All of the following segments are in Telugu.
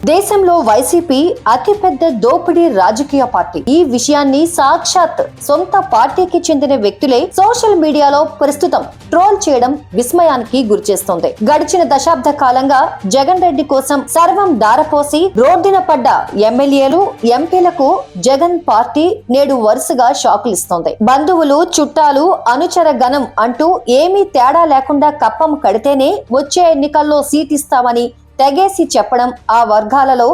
దేశంలో వైసీపీ అతిపెద్ద దోపిడీ రాజకీయ పార్టీ. ఈ విషయాన్ని సాక్షాత్ సొంత పార్టీకి చెందిన వ్యక్తులే సోషల్ మీడియాలో ప్రస్తుతం ట్రోల్ చేయడం విస్మయానికి గురిచేస్తోంది. గడిచిన దశాబ్ద కాలంగా జగన్ రెడ్డి కోసం సర్వం దారపోసి రోడ్డున పడ్డ ఎమ్మెల్యేలు, ఎంపీలకు జగన్ పార్టీ నేడు వరుసగా షాకులు ఇస్తోంది. బంధువులు, చుట్టాలు, అనుచర గణం అంటూ ఏమీ తేడా లేకుండా కప్పం కడితేనే వచ్చే ఎన్నికల్లో సీట్ ఇస్తామని తెగేసి చెప్పడం ఆ వర్గాలలో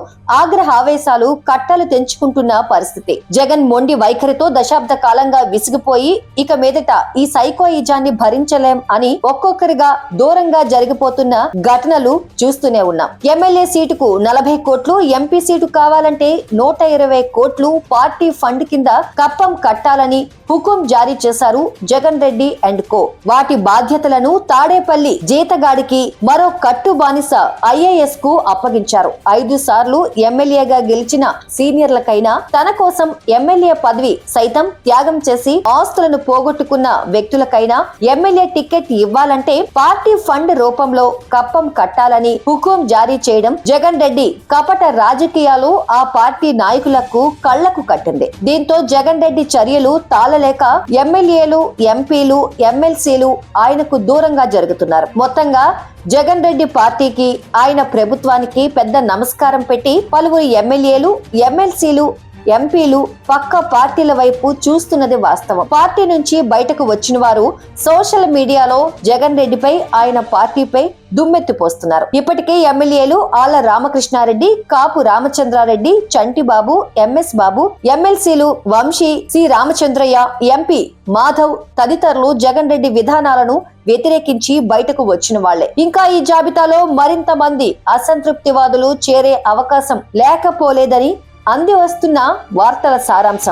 ఆగ్రహావేశాలు కట్టలు తెంచుకుంటున్న పరిస్థితి. జగన్ మొండి వైఖరితో దశాబ్ద కాలంగా విసిగిపోయి ఇక మీదట ఈ సైకోయిజాన్ని భరించలేం అని ఒక్కొక్కరిగా దూరంగా జరిగిపోతున్న ఘటనలు చూస్తూనే ఉన్నాం. ఎమ్మెల్యే సీటుకు 40 కోట్లు, ఎంపీ సీటు కావాలంటే 120 కోట్లు పార్టీ ఫండ్ కింద కప్పం కట్టాలని హుకుం జారీ చేశారు జగన్ రెడ్డి అండ్ కో. వాటి బాధ్యతలను తాడేపల్లి జీతగాడికి, మరో కట్టు బానిస ఐఏఎస్ కు అప్పగించారు. 5 సార్లు ఎమ్మెల్యేగా గెలిచిన సీనియర్లకైనా తన కోసం ఎమ్మెల్యే పదవి సైతం త్యాగం చేసి ఆస్తులను పోగొట్టుకున్న వ్యక్తులకైనా ఎమ్మెల్యే టికెట్ ఇవ్వాలంటే పార్టీ ఫండ్ రూపంలో కప్పం కట్టాలని హుకుం జారీ చేయడం జగన్ రెడ్డి కపట రాజకీయాలు ఆ పార్టీ నాయకులకు కళ్లకు కట్టింది. దీంతో జగన్ రెడ్డి చర్యలు తాళలేక ఎమ్మెల్యేలు, ఎంపీలు, ఎమ్మెల్సీలు ఆయనకు దూరంగా జరుగుతున్నారు. మొత్తంగా జగన్ రెడ్డి పార్టీకి, ఆయన ప్రభుత్వానికి పెద్ద నమస్కారం పెట్టి పలువురు ఎమ్మెల్యేలు, ఎమ్మెల్సీలు, ఎంపీలు పక్క పార్టీల వైపు చూస్తున్నది వాస్తవం. పార్టీ నుంచి బయటకు వచ్చిన వారు సోషల్ మీడియాలో జగన్ రెడ్డిపై, ఆయన పార్టీపై దుమ్మెత్తిపోస్తున్నారు. ఇప్పటికే ఎమ్మెల్యేలు ఆళ్ల రామకృష్ణారెడ్డి, కాపు రామచంద్రారెడ్డి, చంటిబాబు, ఎంఎస్ బాబు, ఎమ్మెల్సీలు వంశీ, సి రామచంద్రయ్య, ఎంపీ మాధవ్ తదితరులు జగన్ రెడ్డి విధానాలను వ్యతిరేకించి బయటకు వచ్చిన వాళ్లే. ఇంకా ఈ జాబితాలో మరింత మంది అసంతృప్తివాదులు చేరే అవకాశం లేకపోలేదని అంది వస్తున్న వార్తల సారాంశం.